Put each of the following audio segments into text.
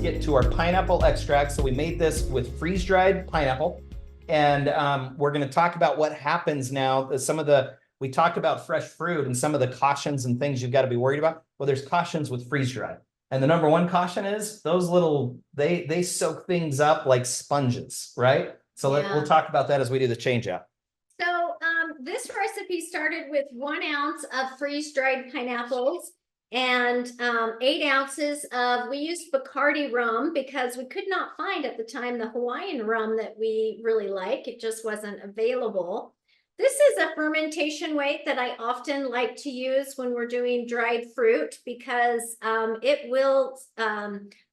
get to our pineapple extract. So we made this with freeze-dried pineapple. And we're going to talk about what happens now. We talked about fresh fruit and some of the cautions and things you've got to be worried about. Well, there's cautions with freeze-dried. And the number one caution is those little, they soak things up like sponges, right? So we'll talk about that as we do the change out. So this recipe started with 1 ounce of freeze-dried pineapples and 8 ounces of, we used Bacardi rum because we could not find at the time the Hawaiian rum that we really like. It just wasn't available. This is a fermentation weight that I often like to use when we're doing dried fruit because it will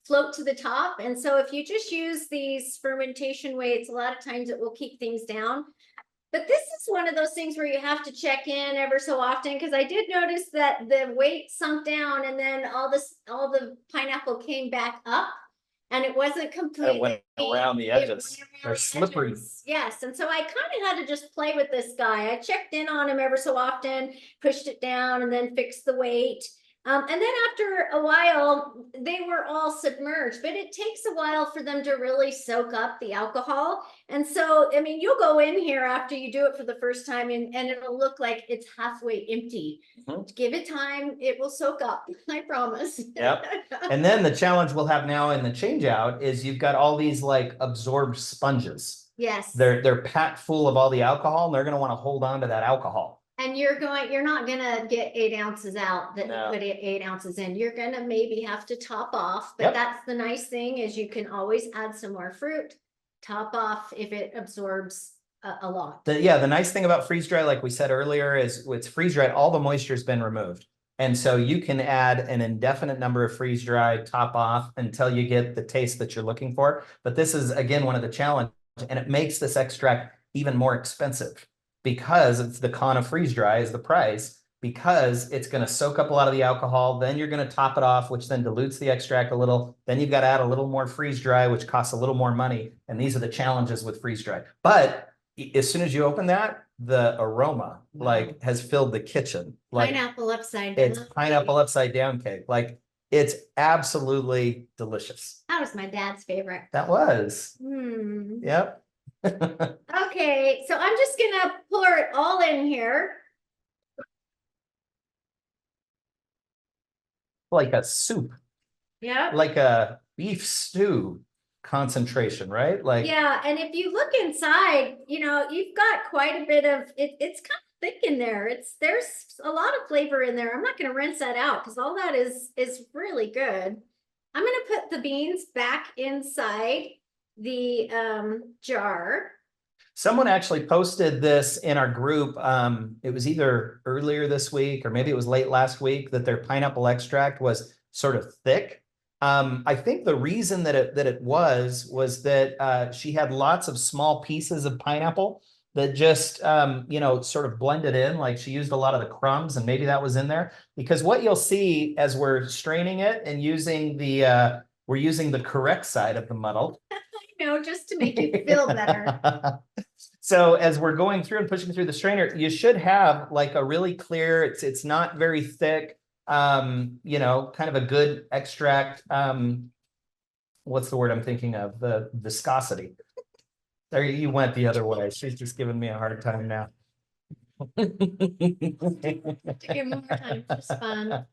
float to the top. And so if you just use these fermentation weights, a lot of times it will keep things down. But this is one of those things where you have to check in ever so often, because I did notice that the weight sunk down and then all the pineapple came back up and it wasn't completely. It went around the edges. They're slippery. Yes. And so I kind of had to just play with this guy. I checked in on him ever so often, pushed it down and then fixed the weight. And then after a while, they were all submerged, but it takes a while for them to really soak up the alcohol. And so, I mean, you'll go in here after you do it for the first time and it'll look like it's halfway empty. Give it time, it will soak up, I promise. Yep. And then the challenge we'll have now in the change out is you've got all these like absorbed sponges. Yes. They're packed full of all the alcohol and they're going to want to hold on to that alcohol. And you're not gonna get 8 ounces out that you put 8 ounces in. You're gonna maybe have to top off, but that's the nice thing is you can always add some more fruit, top off if it absorbs a lot. The nice thing about freeze dry, like we said earlier, is with freeze dried, all the moisture's been removed. And so you can add an indefinite number of freeze dried top off until you get the taste that you're looking for. But this is, again, one of the challenges, and it makes this extract even more expensive. Because it's the con of freeze dry is the price, because it's going to soak up a lot of the alcohol. Then you're going to top it off, which then dilutes the extract a little. Then you've got to add a little more freeze dry, which costs a little more money. And these are the challenges with freeze dry. But as soon as you open that, the aroma like has filled the kitchen. Like pineapple upside down. It's pineapple upside down cake. Like it's absolutely delicious. That was my dad's favorite. That was. Yep. Okay, so I'm just gonna pour it all in here. Like a soup. Yeah. Like a beef stew concentration, right? Like yeah, and if you look inside, you know, you've got quite a bit of it. It's kind of thick in there. There's a lot of flavor in there. I'm not gonna rinse that out because all that is really good. I'm gonna put the beans back inside the jar. Someone actually posted this in our group. It was either earlier this week or maybe it was late last week that their pineapple extract was sort of thick. I think the reason that it was that she had lots of small pieces of pineapple that just sort of blended in. Like she used a lot of the crumbs and maybe that was in there, because what you'll see as we're straining it and using we're using the correct side of the muddle. I know, just to make you feel better. So as we're going through and pushing through the strainer, you should have like a really clear, it's not very thick, kind of a good extract. What's the word I'm thinking of? The viscosity. There you went the other way. She's just giving me a hard time now. To give more time for fun.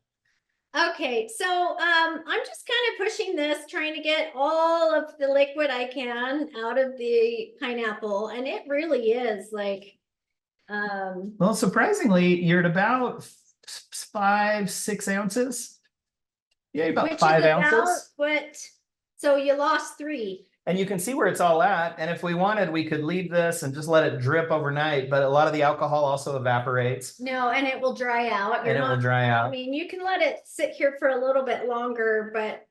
Okay, so I'm just kind of pushing this, trying to get all of the liquid I can out of the pineapple, and it really is like well, surprisingly, you're at about 5-6 ounces. Yeah, about 5 ounces. So you lost 3. And you can see where it's all at. And if we wanted, we could leave this and just let it drip overnight. But a lot of the alcohol also evaporates. No, and it will dry out. It will dry out. I mean, you can let it sit here for a little bit longer, but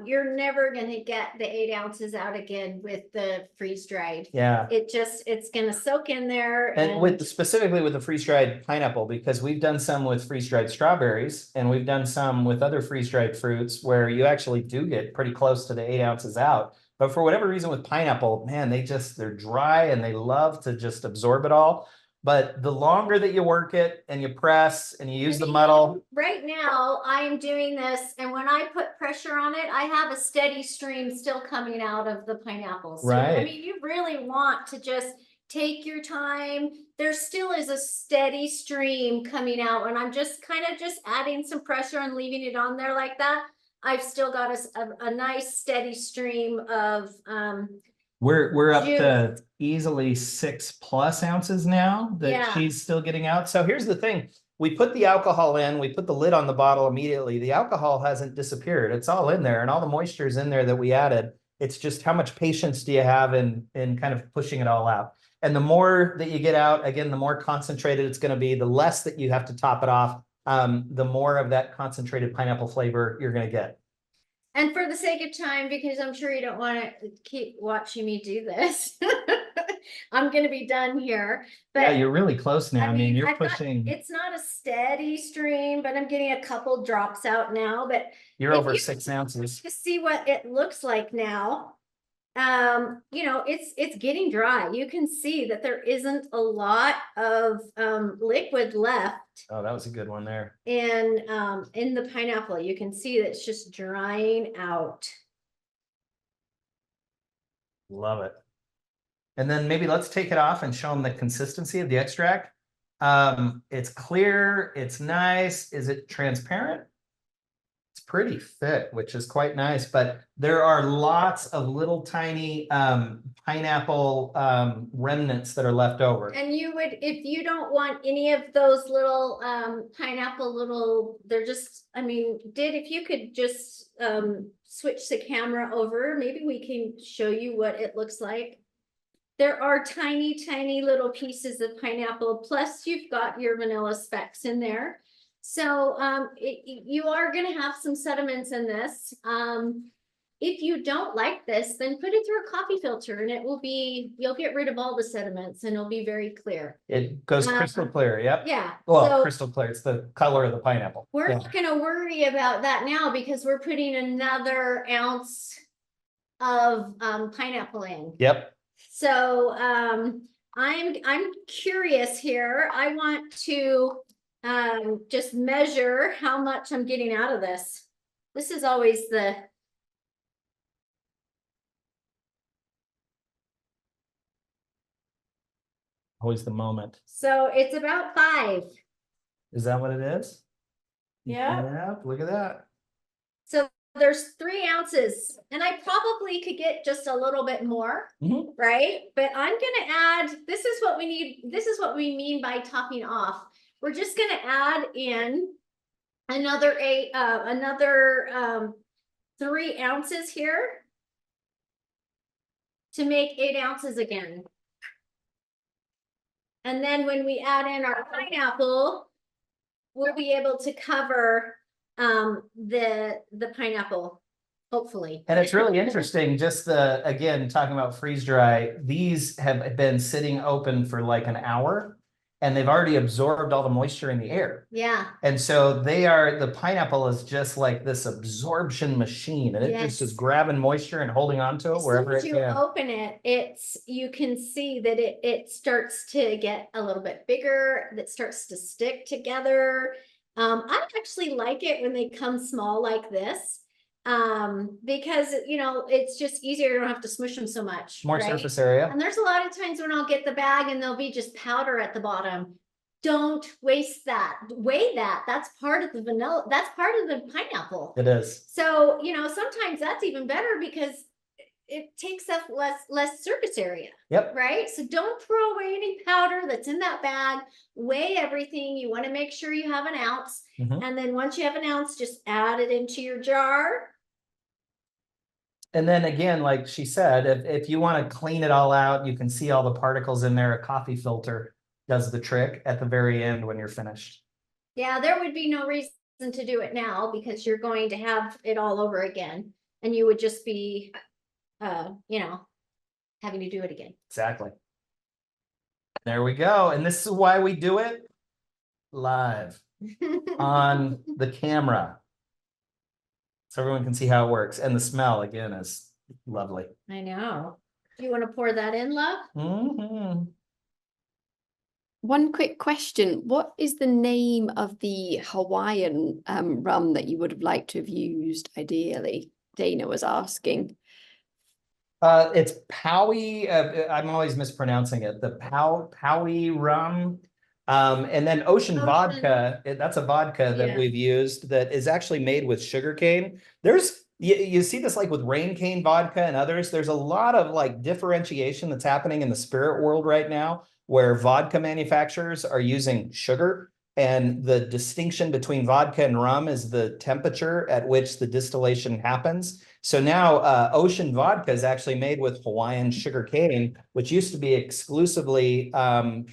you're never going to get the 8 ounces out again with the freeze dried. Yeah. It's going to soak in there. And specifically with the freeze dried pineapple, because we've done some with freeze dried strawberries and we've done some with other freeze dried fruits where you actually do get pretty close to the 8 ounces out. But for whatever reason with pineapple, man, they're dry and they love to just absorb it all. but the longer that you work it and you press and you use the And muddle. right now, I am doing this, and when I put pressure on it, I have a steady stream still coming out of the pineapple. So, I Right. mean, you really want to just take your time. There still is a steady stream coming out, and I'm just kind of just adding some pressure and leaving it on there like that. I've still got a nice steady stream of We're up juice. to easily 6+ ounces now that Yeah. she's still getting out. So here's the thing. We put the alcohol in, we put the lid on the bottle immediately. The alcohol hasn't disappeared. It's all in there and all the moisture is in there that we added. It's just how much patience do you have in kind of pushing it all out. And the more that you get out, again, the more concentrated it's going to be, the less that you have to top it off, the more of that concentrated pineapple flavor you're going to get. And for the sake of time, because I'm sure you don't want to keep watching me do this, I'm going to be done here. But yeah, you're really close now. I mean, you're I've got- pushing. it's not a steady stream, but I'm getting a couple drops out now. But You're if over you 6 ounces. to see what it looks like now, you know, it's getting dry. You can see that there isn't a lot of liquid left Oh, that was a good one there. in the pineapple. You can see that it's just drying out. Love it. And then maybe let's take it off and show them the consistency of the extract. It's clear, it's nice. Is it transparent? It's pretty thick, which is quite nice, but there are lots of little tiny pineapple remnants that are left over. And you would, if you don't want any of those little pineapple little, they're just, I mean, if you could just switch the camera over, maybe we can show you what it looks like. There are tiny, tiny little pieces of pineapple, plus you've got your vanilla specks in there. So you are going to have some sediments in this. If you don't like this, then put it through a coffee filter and you'll get rid of all the sediments and it'll be very clear. It goes crystal clear, yep. Yeah. Well, so crystal clear, it's the color of the pineapple. we're not going to worry about that now because we're putting another ounce of pineapple in. Yep. So I'm curious here. I want to just measure how much I'm getting out of this. This is always always the moment. so it's about 5. Is that what it is? Yeah. Yeah, look at that. So there's 3 ounces, and I probably could get just a little bit more, right? But I'm gonna add, this is what we need, this is what we mean by topping off. We're just gonna add in another 3 ounces here to make 8 ounces again. And then when we add in our pineapple, we'll be able to cover the pineapple, hopefully. And it's really interesting, just again, talking about freeze dry, these have been sitting open for like an hour and they've already absorbed all the moisture in the air. Yeah. And so the pineapple is just like this absorption machine, and it just is grabbing moisture and holding on to it wherever it can. As you open it, you can see that it starts to get a little bit bigger, that starts to stick together. I actually like it when they come small like this, because you know it's just easier. You don't have to smush them so much. More surface area. And there's a lot of times when I'll get the bag and there'll be just powder at the bottom. Don't waste that. Weigh that. That's part of the vanilla. That's part of the pineapple. It is. So, you know, sometimes that's even better because it takes up less surface area. Yep. Right. So don't throw away any powder that's in that bag. Weigh everything. You want to make sure you have an ounce. And then once you have an ounce, just add it into your jar. And then again, like she said, if you want to clean it all out, you can see all the particles in there. A coffee filter does the trick at the very end when you're finished. Yeah, there would be no reason to do it now because you're going to have it all over again. And you would just be, you know, having to do it again. Exactly. There we go. And this is why we do it live on the camera. So everyone can see how it works. And the smell, again, is lovely. I know. Do you want to pour that in, love? One quick question. What is the name of the Hawaiian rum that you would have liked to have used ideally? Dana was asking. It's Powie. I'm always mispronouncing it. The Powie rum. And then Ocean Vodka, that's a vodka that we've used that is actually made with sugarcane. You see this like with rain cane vodka and others. There's a lot of like differentiation that's happening in the spirit world right now, where vodka manufacturers are using sugar. And the distinction between vodka and rum is the temperature at which the distillation happens. So now Ocean Vodka is actually made with Hawaiian sugar cane, which used to be exclusively, Hawaiian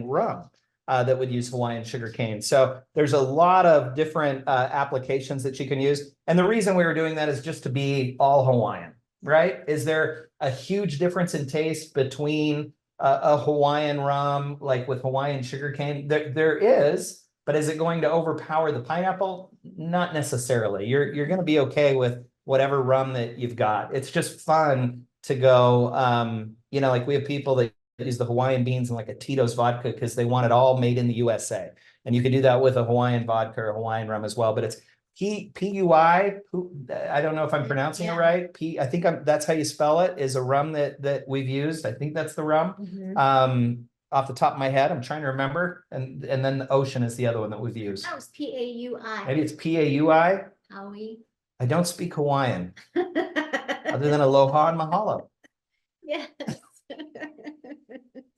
rum that would use Hawaiian sugar cane. So there's a lot of different applications that you can use. And the reason we were doing that is just to be all Hawaiian, right? Is there a huge difference in taste between a Hawaiian rum, like with Hawaiian sugar cane? There is. But is it going to overpower the pineapple? Not necessarily. You're going to be okay with whatever rum that you've got. It's just fun to go, like we have people that use the Hawaiian beans in like a Tito's vodka because they want it all made in the USA. And you can do that with a Hawaiian vodka or Hawaiian rum as well. But it's P-U-I, I don't know if I'm pronouncing it right. I think that's how you spell it, is a rum that we've used. I think that's the rum. Off the top of my head, I'm trying to remember. And then the Ocean is the other one that we've used. That was P-A-U-I. Maybe it's P-A-U-I. Howie. I don't speak Hawaiian other than aloha and mahalo. Yes.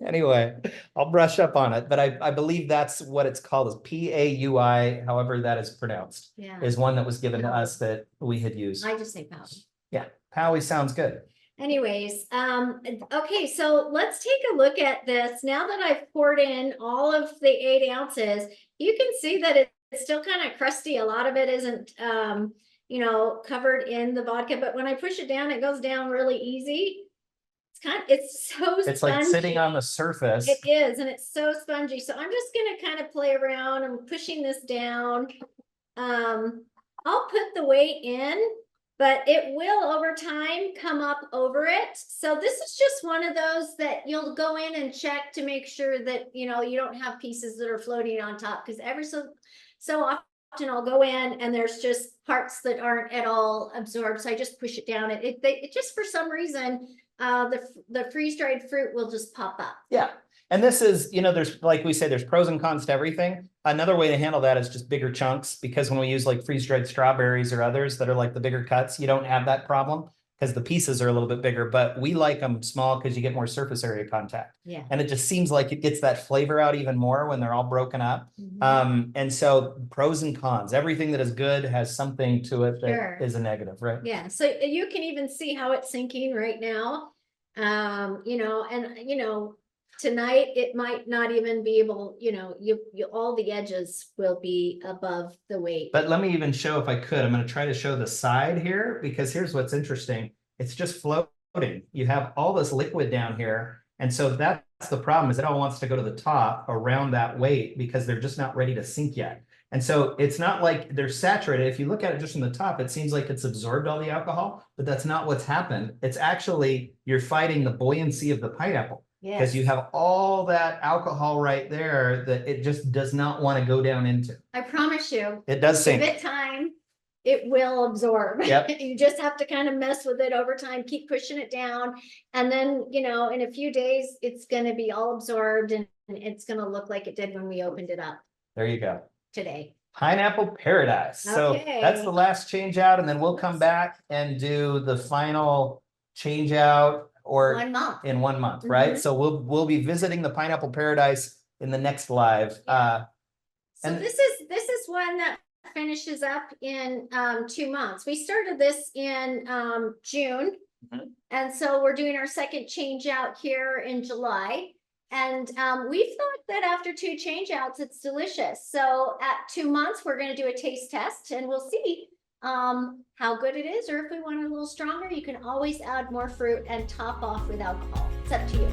Anyway, I'll brush up on it, but I believe that's what it's called, is P-A-U-I, however that is pronounced, is one that was given to us that we had used. I just say Powie. Yeah, Powie sounds good. Anyways, okay, so let's take a look at this. Now that I've poured in all of the 8 ounces, you can see that it's still kind of crusty. A lot of it isn't, covered in the vodka, but when I push it down, it goes down really easy. It's so spongy. It's like sitting on the surface. It is, and it's so spongy. So I'm just gonna kind of play around. I'm pushing this down. I'll put the weight in, but it will over time come up over it. So this is just one of those that you'll go in and check to make sure that, you don't have pieces that are floating on top, because every so often I'll go in and there's just parts that aren't at all absorbed. So I just push it down. It just, for some reason, the freeze-dried fruit will just pop up. Yeah. And this is, there's, like we say, there's pros and cons to everything. Another way to handle that is just bigger chunks, because when we use like freeze-dried strawberries or others that are like the bigger cuts, you don't have that problem because the pieces are a little bit bigger, but we like them small because you get more surface area contact. Yeah. And it just seems like it gets that flavor out even more when they're all broken up. And so pros and cons, everything that is good has something to it that is a negative, right? Yeah. So you can even see how it's sinking right now. Tonight it might not even be able, all the edges will be above the weight. But let me even show, if I could, I'm going to try to show the side here, because here's what's interesting. It's just floating. You have all this liquid down here. And so that's the problem, is it all wants to go to the top around that weight because they're just not ready to sink yet. And so it's not like they're saturated. If you look at it just from the top, it seems like it's absorbed all the alcohol, but that's not what's happened. It's actually, you're fighting the buoyancy of the pineapple. Because you have all that alcohol right there that it just does not want to go down into. I promise you. It does sink. Give it time, it will absorb. Yep. You just have to kind of mess with it over time, keep pushing it down. And then, in a few days, it's going to be all absorbed and it's going to look like it did when we opened it up. There you go. Today. Pineapple Paradise. Okay. So that's the last change out, and then we'll come back and do the final change out. Or 1 month. In 1 month, right? So we'll be visiting the Pineapple Paradise in the next live. So this is one that finishes up in 2 months. We started this in June, and so we're doing our second change out here in July. And we thought that after 2 change outs, it's delicious. So at 2 months, we're going to do a taste test, and we'll see how good it is, or if we want it a little stronger, you can always add more fruit and top off with alcohol. It's up to you.